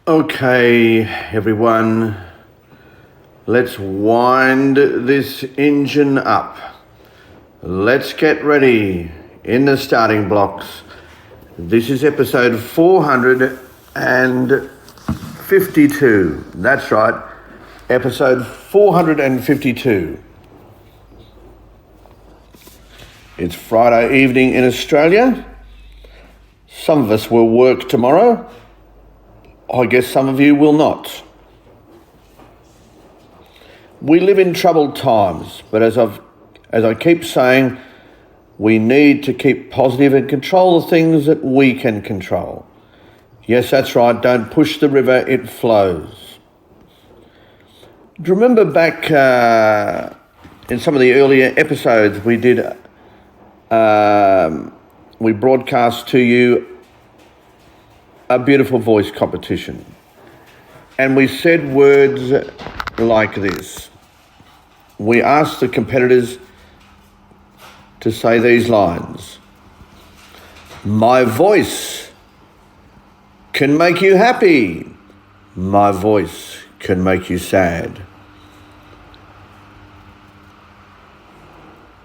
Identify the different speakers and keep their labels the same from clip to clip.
Speaker 1: Okay, everyone, let's wind this engine up. Let's get ready in the starting blocks. This is episode 452. That's right, episode 452. It's Friday evening in Australia. Some of us will work tomorrow. I guess some of you will not. We live in troubled times, but as I keep saying, we need to keep positive and control the things that we can control. Yes, that's right, don't push the river, it flows. Do you remember back in some of the earlier episodes we broadcast to you a beautiful voice competition. And we said words like this. We asked the competitors to say these lines. My voice can make you happy. My voice can make you sad.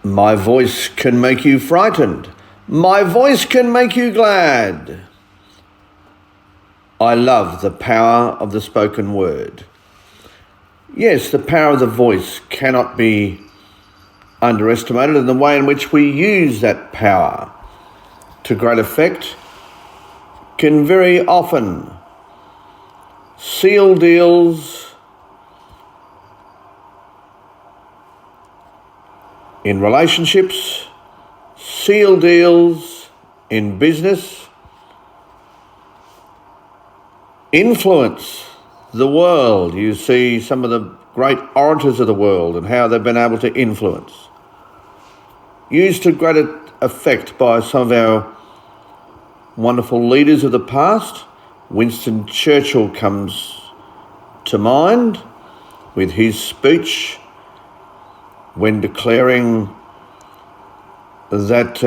Speaker 1: My voice can make you frightened. My voice can make you glad. I love the power of the spoken word. Yes, the power of the voice cannot be underestimated, and the way in which we use that power to great effect can very often seal deals in relationships, seal deals in business, influence the world. You see some of the great orators of the world and how they've been able to influence. Used to great effect by some of our wonderful leaders of the past. Winston Churchill comes to mind with his speech when declaring that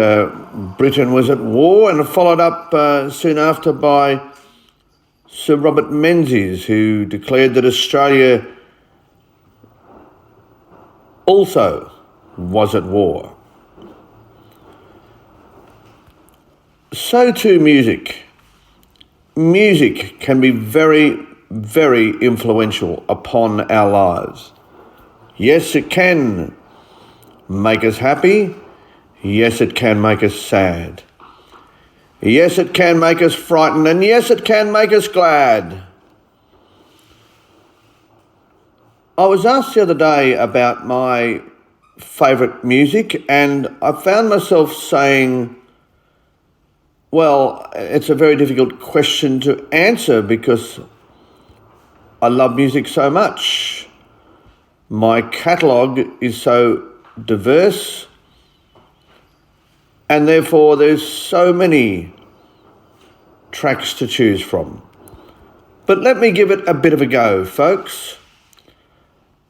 Speaker 1: Britain was at war, and followed up soon after by Sir Robert Menzies, who declared that Australia also was at war. So too music. Music can be very, very influential upon our lives. Yes, it can make us happy. Yes, it can make us sad. Yes, it can make us frightened, and yes, it can make us glad. I was asked the other day about my favourite music, and I found myself saying, well, it's a very difficult question to answer because I love music so much. My catalogue is so diverse, and therefore there's so many tracks to choose from. But let me give it a bit of a go, folks.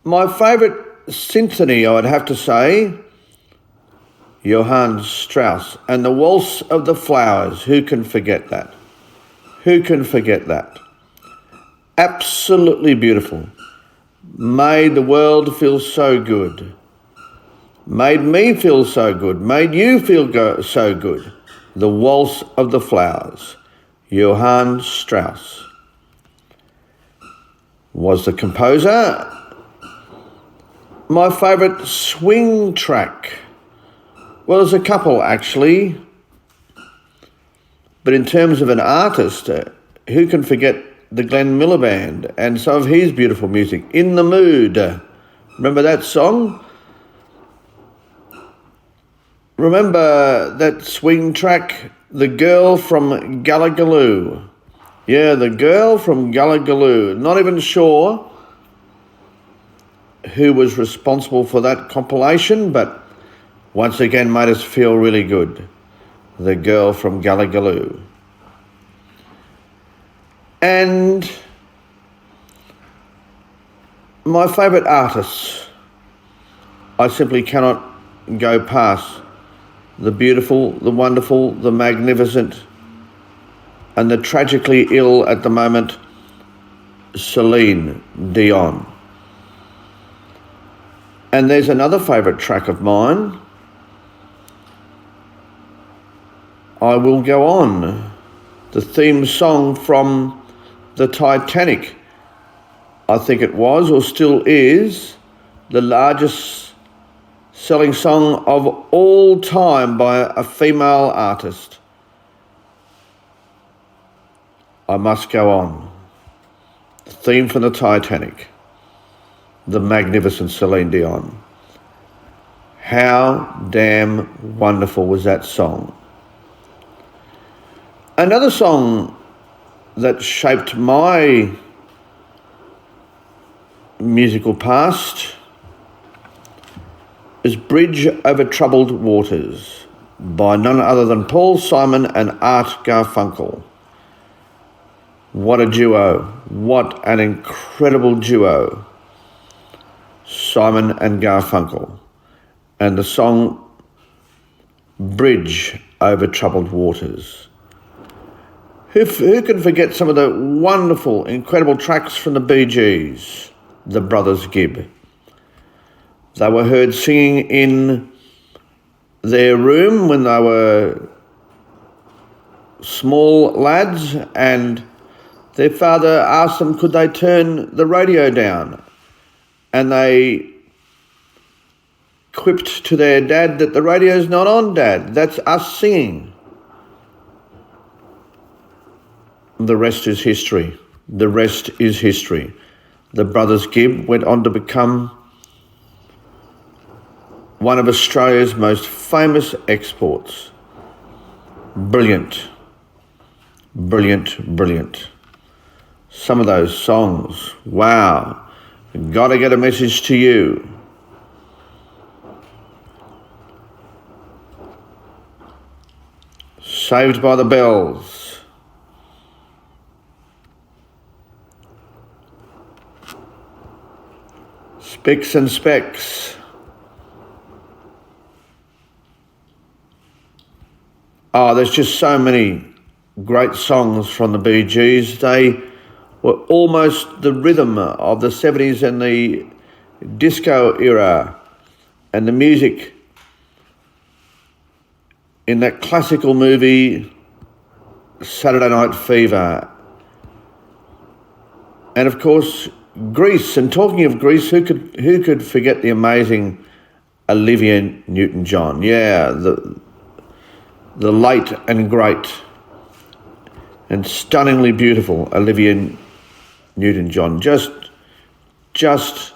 Speaker 1: My favourite symphony, I would have to say, Johann Strauss and the Waltz of the Flowers. Who can forget that? Who can forget that? Absolutely beautiful. Made the world feel so good. Made me feel so good. Made you feel so good. The Waltz of the Flowers. Johann Strauss was the composer. My favourite swing track. Well, there's a couple actually. But in terms of an artist, who can forget the Glenn Miller Band and some of his beautiful music? In the Mood. Remember that song? Remember that swing track, The Girl from Gulligaloo? Yeah, The Girl from Gulligaloo. Not even sure who was responsible for that compilation, but once again made us feel really good. The Girl from Gulligaloo. And my favourite artists, I simply cannot go past the beautiful, the wonderful, the magnificent, and the tragically ill at the moment, Celine Dion. And there's another favourite track of mine, I Will Go On, the theme song from the Titanic. I think it was, or still is, the largest selling song of all time by a female artist. I Must Go On, the theme from the Titanic, the magnificent Celine Dion. How damn wonderful was that song? Another song that shaped my musical past is Bridge Over Troubled Waters by none other than Paul Simon and Art Garfunkel. What a duo. What an incredible duo. Simon and Garfunkel. And the song Bridge Over Troubled Waters. Who can forget some of the wonderful, incredible tracks from the Bee Gees, the Brothers Gibb? They were heard singing in their room when they were small lads, and their father asked them could they turn the radio down, and they quipped to their dad that the radio's not on, Dad, that's us singing. The rest is history. The rest is history. The Brothers Gibb went on to become one of Australia's most famous exports. Brilliant. Brilliant, brilliant. Some of those songs, wow. Gotta Get a Message to You. Saved by the Bells. Spicks and Specks. Oh, there's just so many great songs from the Bee Gees. They were almost the rhythm of the 70s and the disco era, and the music in that classical movie Saturday Night Fever. And of course, Grease. And talking of Grease, who could forget the amazing Olivia Newton-John? Yeah, the late and great and stunningly beautiful Olivia Newton-John. Just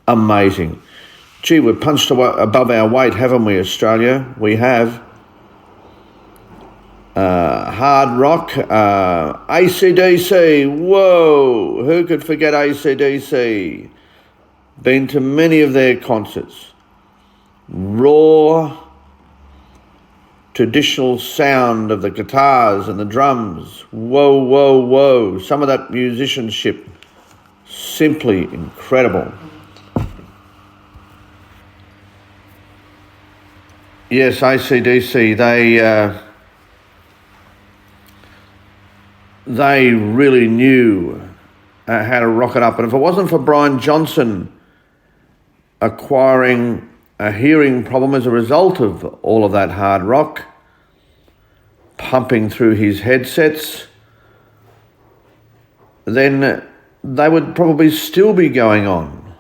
Speaker 1: amazing. Gee, we've punched above our weight, haven't we, Australia? We have. Hard rock, AC/DC, whoa, who could forget AC/DC? Been to many of their concerts. Raw, traditional sound of the guitars and the drums, whoa, whoa, whoa. Some of that musicianship, simply incredible. Yes, AC/DC, they really knew how to rock it up. And if it wasn't for Brian Johnson acquiring a hearing problem as a result of all of that hard rock pumping through his headsets, then they would probably still be going on.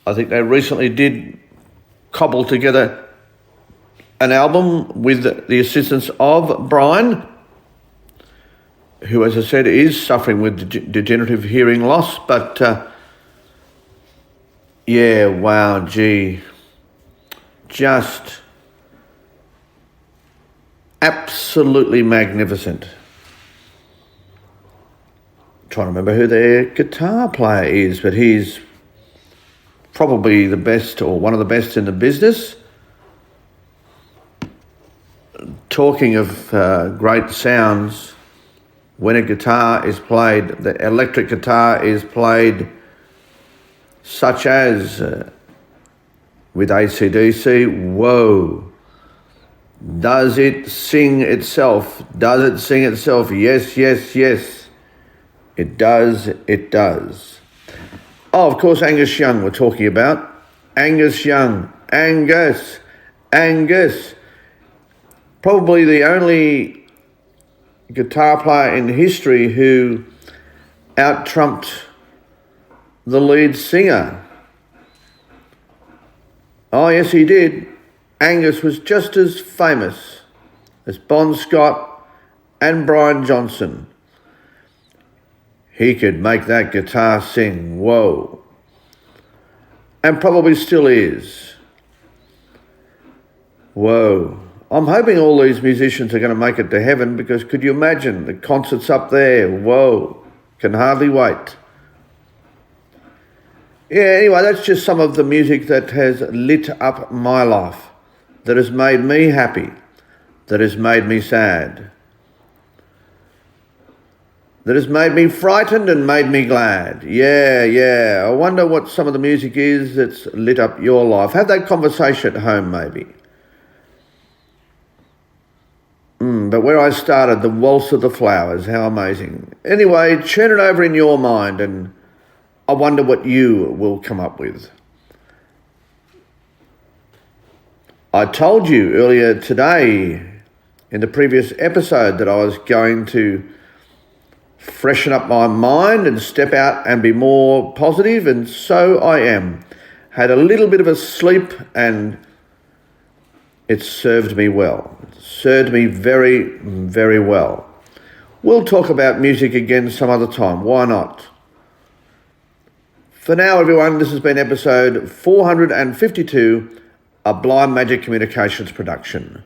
Speaker 1: I think they recently did cobble together an album with the assistance of Brian, who, as I said, is suffering with degenerative hearing loss. But, yeah, wow, gee. Just absolutely magnificent. Trying to remember who their guitar player is, but he's probably the best, or one of the best in the business. Talking of great sounds, when a guitar is played, the electric guitar is played such as with AC/DC, whoa. Does it sing itself? Does it sing itself? Yes, yes, yes. It does, it does. Oh, of course, Angus Young we're talking about. Angus Young. Angus. Probably the only guitar player in history who out-trumped the lead singer. Oh, yes, he did. Angus was just as famous as Bon Scott and Brian Johnson. He could make that guitar sing, whoa. And probably still is. Whoa. I'm hoping all these musicians are going to make it to heaven, because could you imagine the concerts up there? Whoa. Can hardly wait. Yeah, anyway, that's just some of the music that has lit up my life, that has made me happy, that has made me sad, that has made me frightened and made me glad. Yeah. I wonder what some of the music is that's lit up your life. Have that conversation at home, maybe. But where I started, the Waltz of the Flowers, how amazing. Anyway, churn it over in your mind, and I wonder what you will come up with. I told you earlier today in the previous episode that I was going to freshen up my mind and step out and be more positive, and so I am. Had a little bit of a sleep, and it served me well. It served me very, very well. We'll talk about music again some other time. Why not? For now, everyone, this has been episode 452, a Blind Magic Communications production.